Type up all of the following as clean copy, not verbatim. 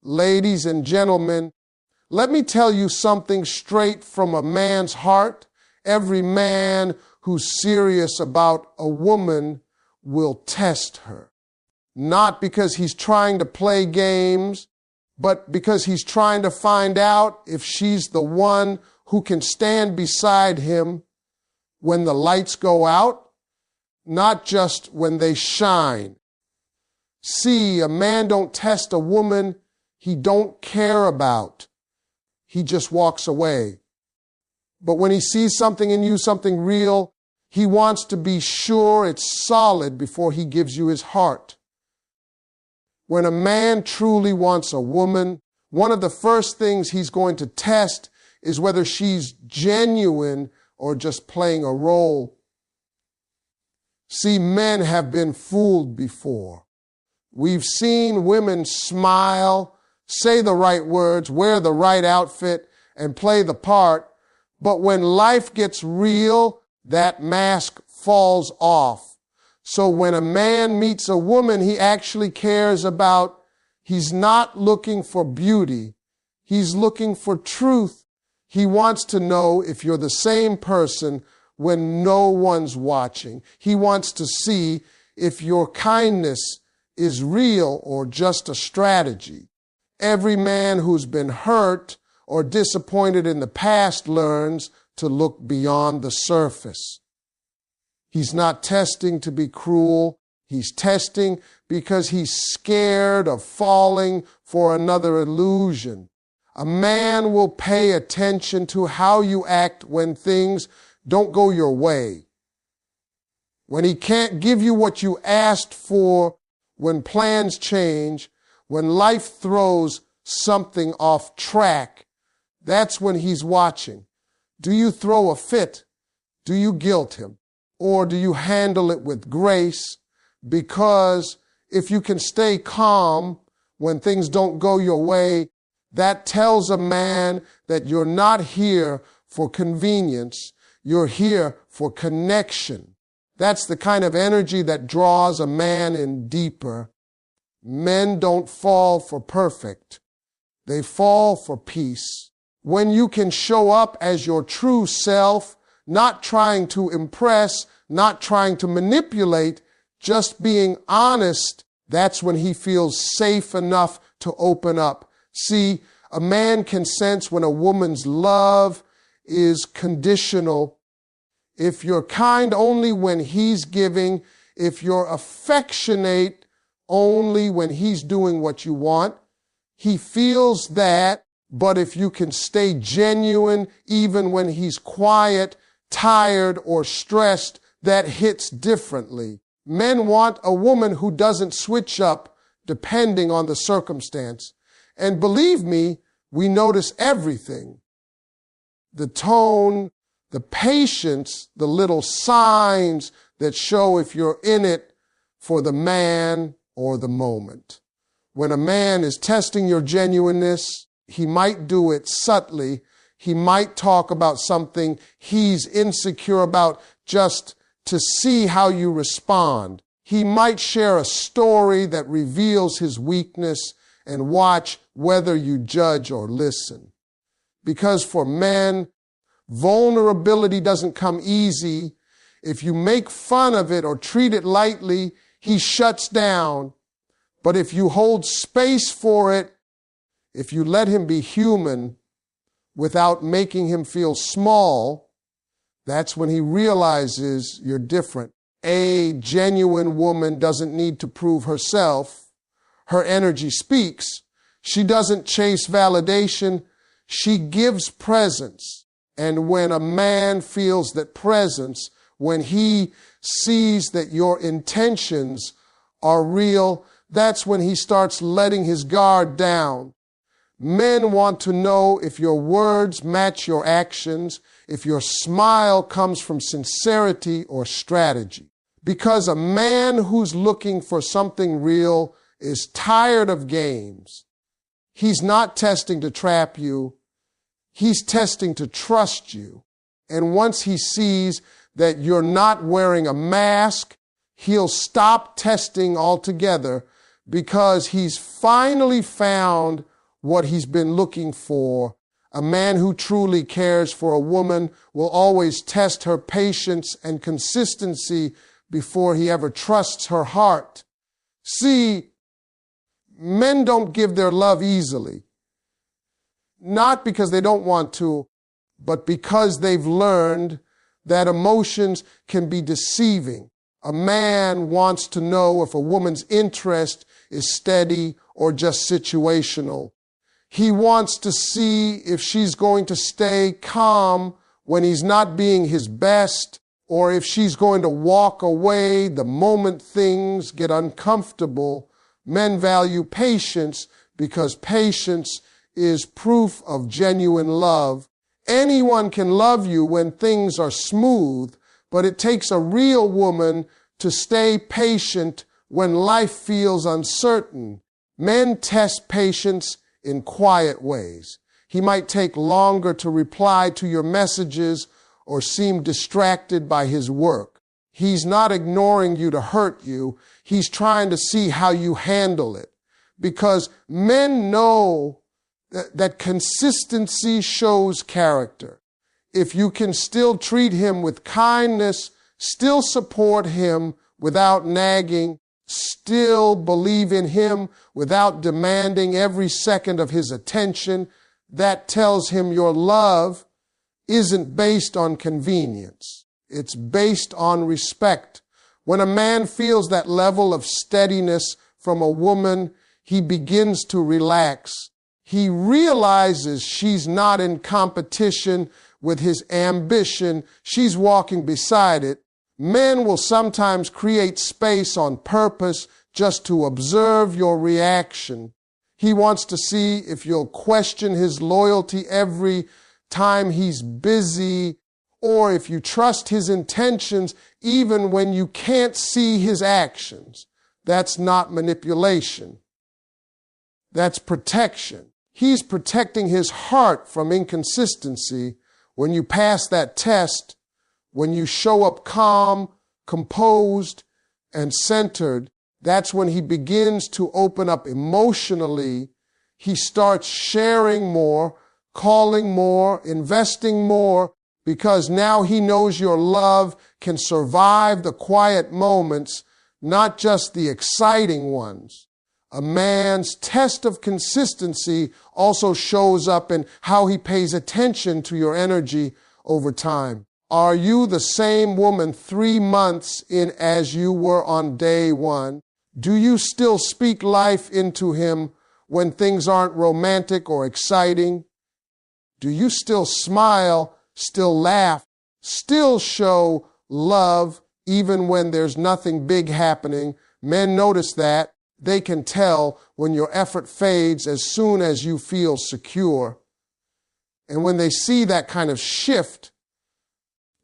Ladies and gentlemen, let me tell you something straight from a man's heart. Every man who's serious about a woman will test her. Not because he's trying to play games, but because he's trying to find out if she's the one who can stand beside him when the lights go out, not just when they shine. See, a man don't test a woman he don't care about. He just walks away. But when he sees something in you, something real, he wants to be sure it's solid before he gives you his heart. When a man truly wants a woman, one of the first things he's going to test is whether she's genuine or just playing a role. See, men have been fooled before. We've seen women smile, say the right words, wear the right outfit, and play the part. But when life gets real, that mask falls off. So when a man meets a woman he actually cares about, he's not looking for beauty. He's looking for truth. He wants to know if you're the same person when no one's watching. He wants to see if your kindness is real or just a strategy. Every man who's been hurt or disappointed in the past learns to look beyond the surface. He's not testing to be cruel. He's testing because he's scared of falling for another illusion. A man will pay attention to how you act when things don't go your way. When he can't give you what you asked for, when plans change, when life throws something off track, that's when he's watching. Do you throw a fit? Do you guilt him? Or do you handle it with grace? Because if you can stay calm when things don't go your way, that tells a man that you're not here for convenience. You're here for connection. That's the kind of energy that draws a man in deeper. Men don't fall for perfect. They fall for peace. When you can show up as your true self, not trying to impress, not trying to manipulate, just being honest, that's when he feels safe enough to open up. See, a man can sense when a woman's love is conditional. If you're kind only when he's giving, if you're affectionate only when he's doing what you want, he feels that. But if you can stay genuine even when he's quiet, tired, or stressed, that hits differently. Men want a woman who doesn't switch up depending on the circumstance. And believe me, we notice everything. The tone, the patience, the little signs that show if you're in it for the man or the moment. When a man is testing your genuineness, he might do it subtly. He might talk about something he's insecure about just to see how you respond. He might share a story that reveals his weakness and watch whether you judge or listen. Because for men, vulnerability doesn't come easy. If you make fun of it or treat it lightly, he shuts down. But if you hold space for it, if you let him be human without making him feel small, that's when he realizes you're different. A genuine woman doesn't need to prove herself. Her energy speaks. She doesn't chase validation. She gives presence. And when a man feels that presence, when he sees that your intentions are real, that's when he starts letting his guard down. Men want to know if your words match your actions, if your smile comes from sincerity or strategy. Because a man who's looking for something real is tired of games. He's not testing to trap you. He's testing to trust you. And once he sees that you're not wearing a mask, he'll stop testing altogether because he's finally found what he's been looking for. A man who truly cares for a woman will always test her patience and consistency before he ever trusts her heart. See, men don't give their love easily. Not because they don't want to, but because they've learned that emotions can be deceiving. A man wants to know if a woman's interest is steady or just situational. He wants to see if she's going to stay calm when he's not being his best, or if she's going to walk away the moment things get uncomfortable. Men value patience because patience is proof of genuine love. Anyone can love you when things are smooth, but it takes a real woman to stay patient when life feels uncertain. Men test patience in quiet ways. He might take longer to reply to your messages or seem distracted by his work. He's not ignoring you to hurt you. He's trying to see how you handle it. Because men know that consistency shows character. If you can still treat him with kindness, still support him without nagging, still believe in him without demanding every second of his attention, that tells him your love isn't based on convenience. It's based on respect. When a man feels that level of steadiness from a woman, he begins to relax. He realizes she's not in competition with his ambition. She's walking beside it. Men will sometimes create space on purpose just to observe your reaction. He wants to see if you'll question his loyalty every time he's busy, or if you trust his intentions even when you can't see his actions. That's not manipulation. That's protection. He's protecting his heart from inconsistency. When you pass that test, when you show up calm, composed, and centered, that's when he begins to open up emotionally. He starts sharing more, calling more, investing more, because now he knows your love can survive the quiet moments, not just the exciting ones. A man's test of consistency also shows up in how he pays attention to your energy over time. Are you the same woman 3 months in as you were on day one? Do you still speak life into him when things aren't romantic or exciting? Do you still smile, still laugh, still show love even when there's nothing big happening? Men notice that. They can tell when your effort fades as soon as you feel secure. And when they see that kind of shift,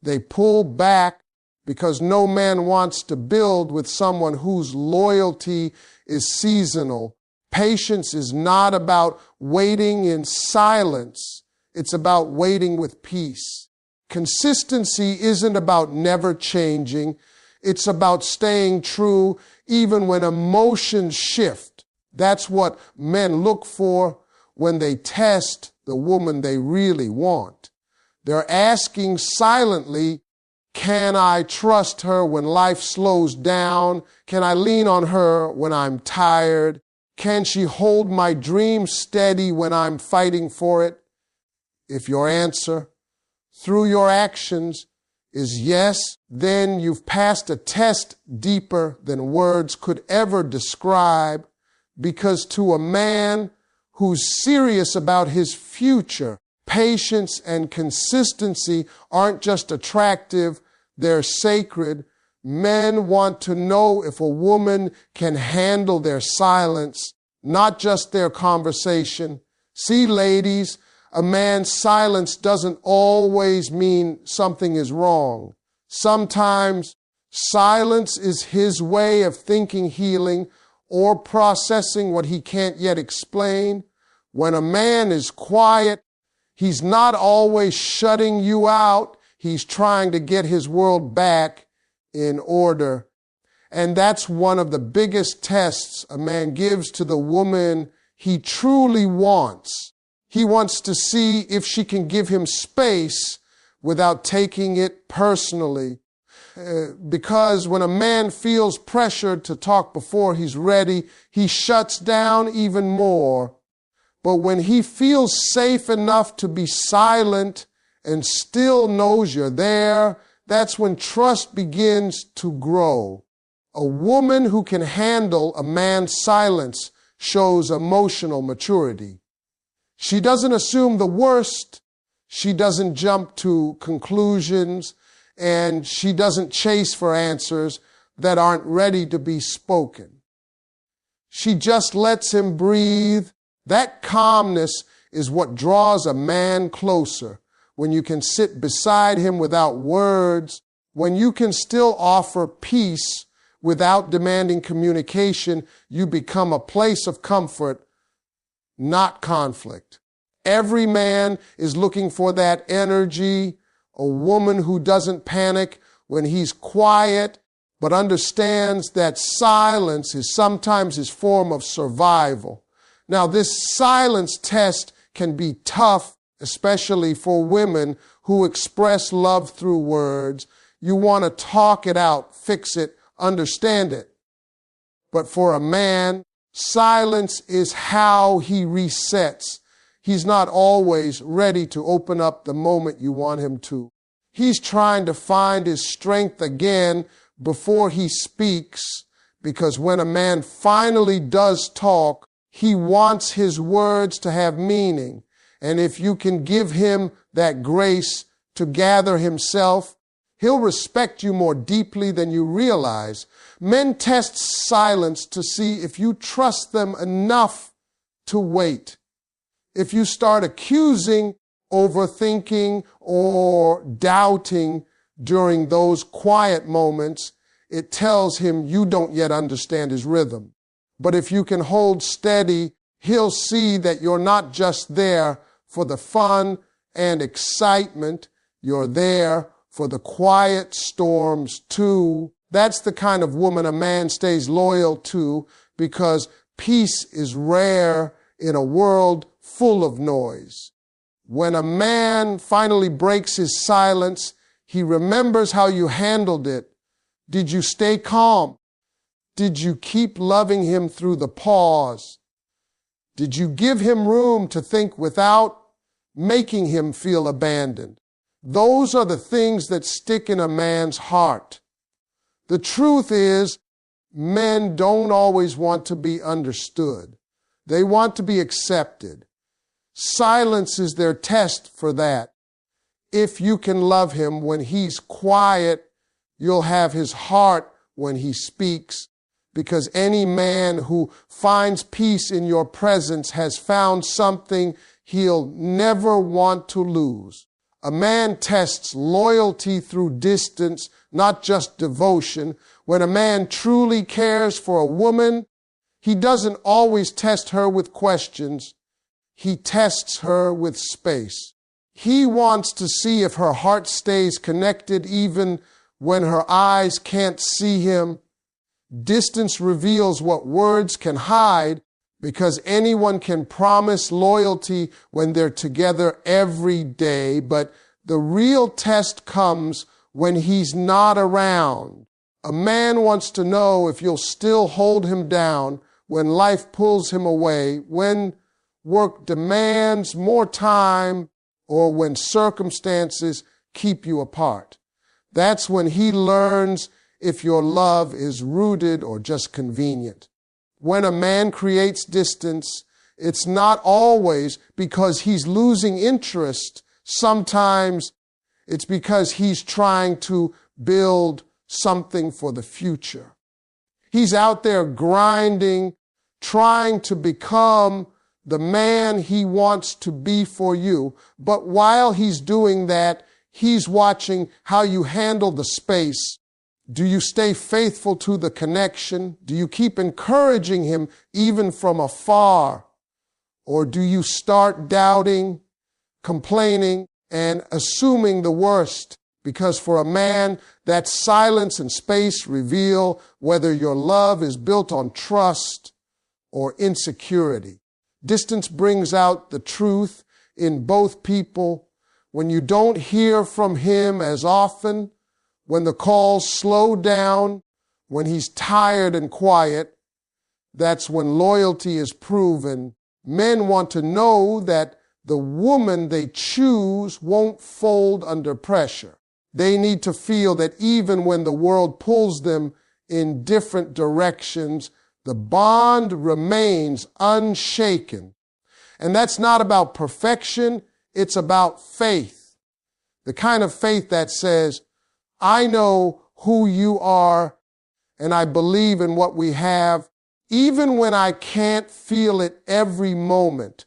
they pull back, because no man wants to build with someone whose loyalty is seasonal. Patience is not about waiting in silence. It's about waiting with peace. Consistency isn't about never changing. It's about staying true even when emotions shift. That's what men look for when they test the woman they really want. They're asking silently, can I trust her when life slows down? Can I lean on her when I'm tired? Can she hold my dream steady when I'm fighting for it? If your answer, through your actions, is yes, then you've passed a test deeper than words could ever describe, because to a man who's serious about his future, patience and consistency aren't just attractive, they're sacred. Men want to know if a woman can handle their silence, not just their conversation. See, ladies, a man's silence doesn't always mean something is wrong. Sometimes silence is his way of thinking healing or processing what he can't yet explain. When a man is quiet, he's not always shutting you out. He's trying to get his world back in order. And that's one of the biggest tests a man gives to the woman he truly wants. He wants to see if she can give him space without taking it personally. Because when a man feels pressured to talk before he's ready, he shuts down even more. But when he feels safe enough to be silent and still knows you're there, that's when trust begins to grow. A woman who can handle a man's silence shows emotional maturity. She doesn't assume the worst. She doesn't jump to conclusions, and she doesn't chase for answers that aren't ready to be spoken. She just lets him breathe. That calmness is what draws a man closer. When you can sit beside him without words, when you can still offer peace without demanding communication, you become a place of comfort, not conflict. Every man is looking for that energy, a woman who doesn't panic when he's quiet, but understands that silence is sometimes his form of survival. Now, this silence test can be tough, especially for women who express love through words. You want to talk it out, fix it, understand it. But for a man, silence is how he resets. He's not always ready to open up the moment you want him to. He's trying to find his strength again before he speaks, because when a man finally does talk, he wants his words to have meaning. And if you can give him that grace to gather himself, he'll respect you more deeply than you realize. Men test silence to see if you trust them enough to wait. If you start accusing, overthinking, or doubting during those quiet moments, it tells him you don't yet understand his rhythm. But if you can hold steady, he'll see that you're not just there for the fun and excitement. You're there for the quiet storms too. That's the kind of woman a man stays loyal to, because peace is rare in a world full of noise. When a man finally breaks his silence, he remembers how you handled it. Did you stay calm? Did you keep loving him through the pause? Did you give him room to think without making him feel abandoned? Those are the things that stick in a man's heart. The truth is, men don't always want to be understood. They want to be accepted. Silence is their test for that. If you can love him when he's quiet, you'll have his heart when he speaks, because any man who finds peace in your presence has found something he'll never want to lose. A man tests loyalty through distance, not just devotion. When a man truly cares for a woman, he doesn't always test her with questions. He tests her with space. He wants to see if her heart stays connected even when her eyes can't see him. Distance reveals what words can hide, because anyone can promise loyalty when they're together every day, but the real test comes when he's not around. A man wants to know if you'll still hold him down when life pulls him away, when work demands more time, or when circumstances keep you apart. That's when he learns if your love is rooted or just convenient. When a man creates distance, it's not always because he's losing interest. Sometimes it's because he's trying to build something for the future. He's out there grinding, trying to become the man he wants to be for you. But while he's doing that, he's watching how you handle the space. Do you stay faithful to the connection? Do you keep encouraging him even from afar? Or do you start doubting, complaining, and assuming the worst? Because for a man, that silence and space reveal whether your love is built on trust or insecurity. Distance brings out the truth in both people. When you don't hear from him as often, when the calls slow down, when he's tired and quiet, that's when loyalty is proven. Men want to know that the woman they choose won't fold under pressure. They need to feel that even when the world pulls them in different directions, the bond remains unshaken. And that's not about perfection, it's about faith. The kind of faith that says, I know who you are and I believe in what we have, even when I can't feel it every moment.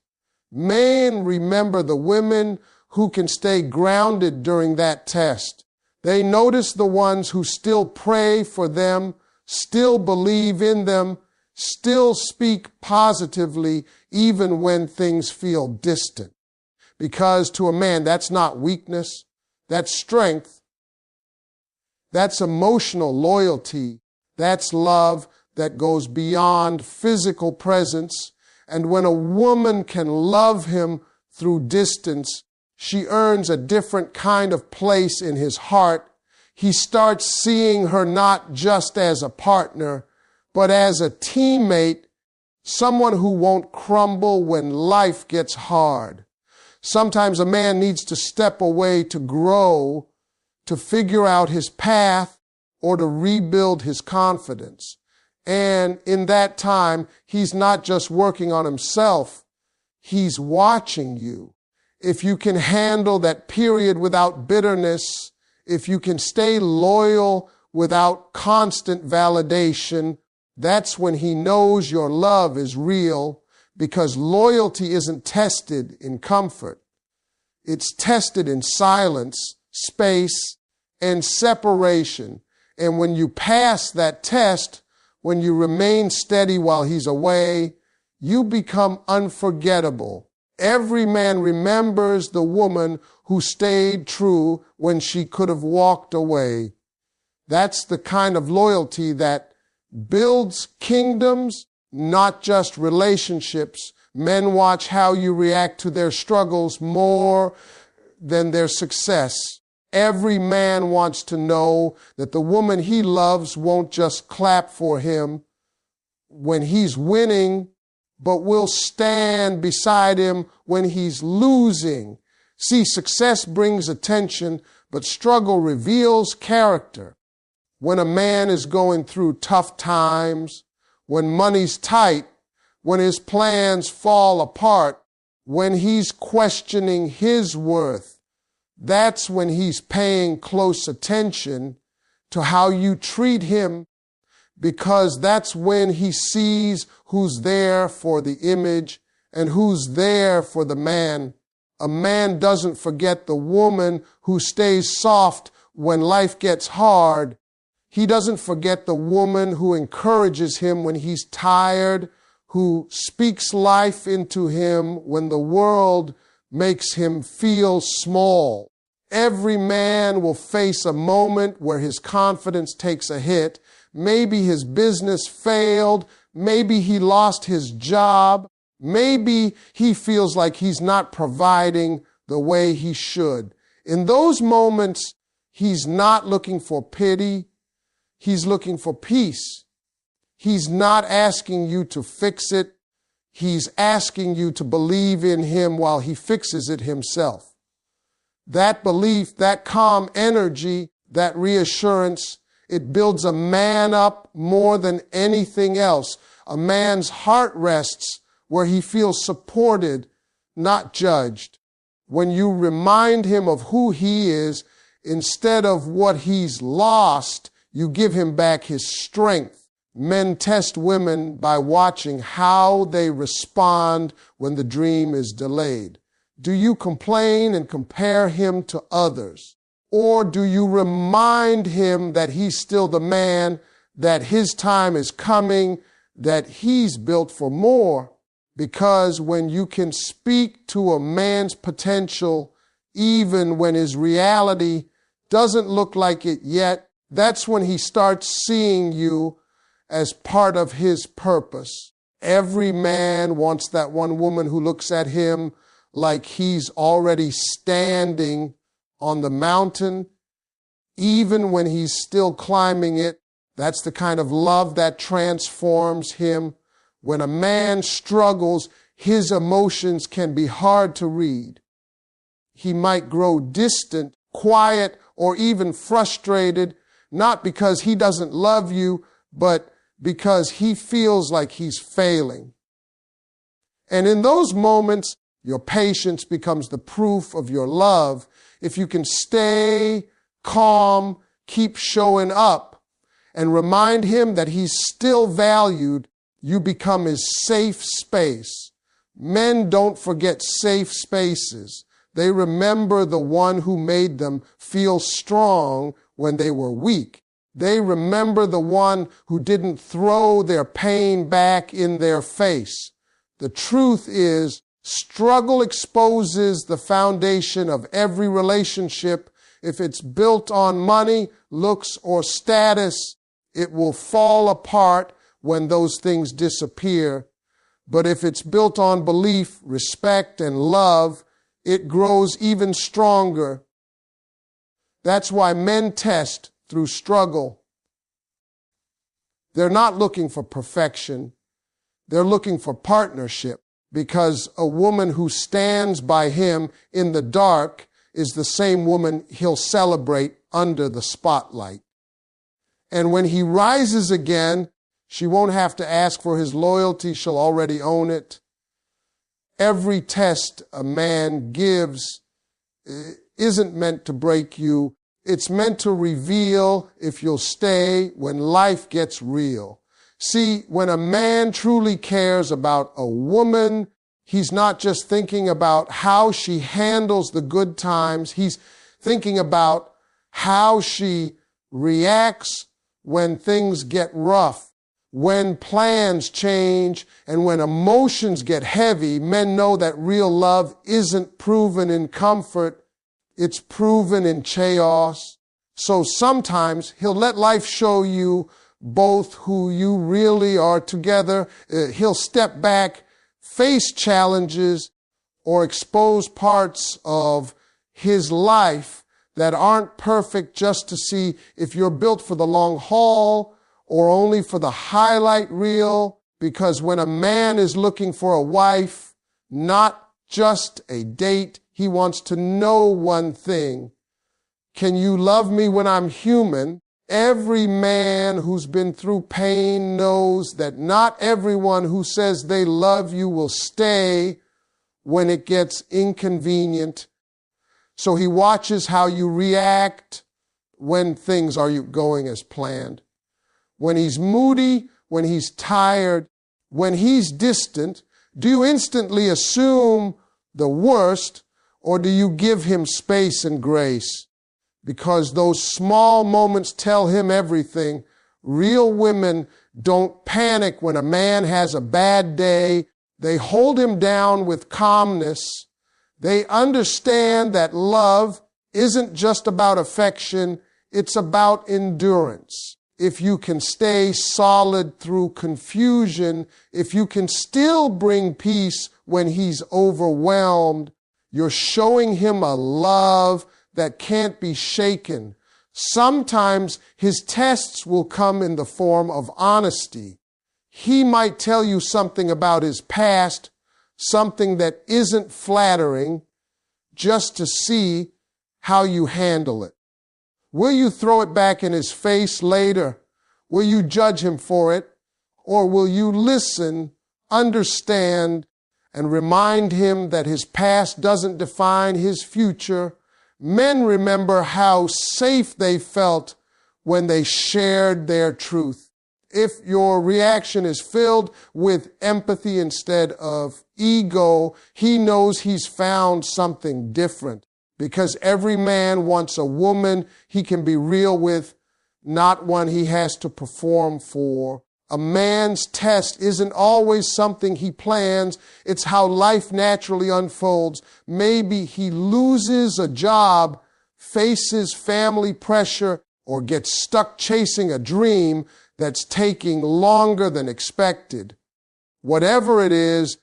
Men remember the women who can stay grounded during that test. They notice the ones who still pray for them, still believe in them, still speak positively even when things feel distant. Because to a man, that's not weakness, that's strength. That's emotional loyalty. That's love that goes beyond physical presence. And when a woman can love him through distance, she earns a different kind of place in his heart. He starts seeing her not just as a partner, but as a teammate, someone who won't crumble when life gets hard. Sometimes a man needs to step away to grow, to figure out his path, or to rebuild his confidence. And in that time, he's not just working on himself, he's watching you. If you can handle that period without bitterness, if you can stay loyal without constant validation, that's when he knows your love is real, because loyalty isn't tested in comfort. It's tested in silence, space, and separation. And when you pass that test, when you remain steady while he's away, you become unforgettable. Every man remembers the woman who stayed true when she could have walked away. That's the kind of loyalty that builds kingdoms, not just relationships. Men watch how you react to their struggles more than their success. Every man wants to know that the woman he loves won't just clap for him when he's winning, but will stand beside him when he's losing. See, success brings attention, but struggle reveals character. When a man is going through tough times, when money's tight, when his plans fall apart, when he's questioning his worth, that's when he's paying close attention to how you treat him, because that's when he sees who's there for the image and who's there for the man. A man doesn't forget the woman who stays soft when life gets hard. He doesn't forget the woman who encourages him when he's tired, who speaks life into him when the world makes him feel small. Every man will face a moment where his confidence takes a hit. Maybe his business failed. Maybe he lost his job. Maybe he feels like he's not providing the way he should. In those moments, he's not looking for pity. He's looking for peace. He's not asking you to fix it. He's asking you to believe in him while he fixes it himself. That belief, that calm energy, that reassurance, it builds a man up more than anything else. A man's heart rests where he feels supported, not judged. When you remind him of who he is, instead of what he's lost, you give him back his strength. Men test women by watching how they respond when the dream is delayed. Do you complain and compare him to others? Or do you remind him that he's still the man, that his time is coming, that he's built for more? Because when you can speak to a man's potential, even when his reality doesn't look like it yet, that's when he starts seeing you as part of his purpose. Every man wants that one woman who looks at him like he's already standing on the mountain, even when he's still climbing it. That's the kind of love that transforms him. When a man struggles, his emotions can be hard to read. He might grow distant, quiet, or even frustrated, not because he doesn't love you, but because he feels like he's failing. And in those moments, your patience becomes the proof of your love. If you can stay calm, keep showing up, and remind him that he's still valued, you become his safe space. Men don't forget safe spaces. They remember the one who made them feel strong when they were weak. They remember the one who didn't throw their pain back in their face. The truth is, struggle exposes the foundation of every relationship. If it's built on money, looks, or status, it will fall apart when those things disappear. But if it's built on belief, respect, and love, it grows even stronger. That's why men test through struggle. They're not looking for perfection. They're looking for partnership, because a woman who stands by him in the dark is the same woman he'll celebrate under the spotlight. And when he rises again, she won't have to ask for his loyalty. She'll already own it. Every test a man gives isn't meant to break you. It's meant to reveal if you'll stay when life gets real. See, when a man truly cares about a woman, he's not just thinking about how she handles the good times. He's thinking about how she reacts when things get rough, when plans change, and when emotions get heavy. Men know that real love isn't proven in comfort. It's proven in chaos. So sometimes he'll let life show you both who you really are together. He'll step back, face challenges, or expose parts of his life that aren't perfect, just to see if you're built for the long haul or only for the highlight reel. Because when a man is looking for a wife, not just a date, he wants to know one thing. Can you love me when I'm human? Every man who's been through pain knows that not everyone who says they love you will stay when it gets inconvenient. So he watches how you react when things are going as planned. When he's moody, when he's tired, when he's distant, do you instantly assume the worst, or do you give him space and grace? Because those small moments tell him everything. Real women don't panic when a man has a bad day. They hold him down with calmness. They understand that love isn't just about affection, it's about endurance. If you can stay solid through confusion, if you can still bring peace when he's overwhelmed, you're showing him a love that can't be shaken. Sometimes his tests will come in the form of honesty. He might tell you something about his past, something that isn't flattering, just to see how you handle it. Will you throw it back in his face later? Will you judge him for it? Or will you listen, understand, and remind him that his past doesn't define his future? Men remember how safe they felt when they shared their truth. If your reaction is filled with empathy instead of ego, he knows he's found something different. Because every man wants a woman he can be real with, not one he has to perform for. A man's test isn't always something he plans. It's how life naturally unfolds. Maybe he loses a job, faces family pressure, or gets stuck chasing a dream that's taking longer than expected. Whatever it is,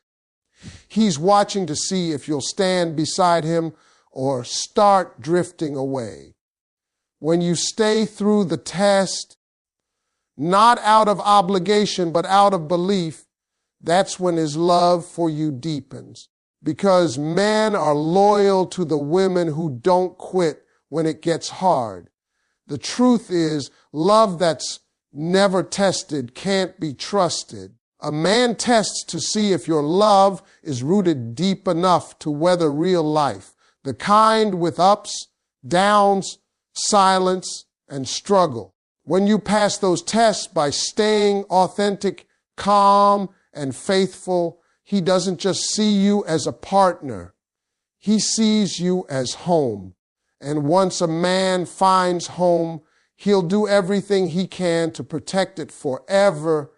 he's watching to see if you'll stand beside him or start drifting away. When you stay through the test, not out of obligation, but out of belief, that's when his love for you deepens. Because men are loyal to the women who don't quit when it gets hard. The truth is, love that's never tested can't be trusted. A man tests to see if your love is rooted deep enough to weather real life, the kind with ups, downs, silence, and struggle. When you pass those tests by staying authentic, calm, and faithful, he doesn't just see you as a partner. He sees you as home. And once a man finds home, he'll do everything he can to protect it forever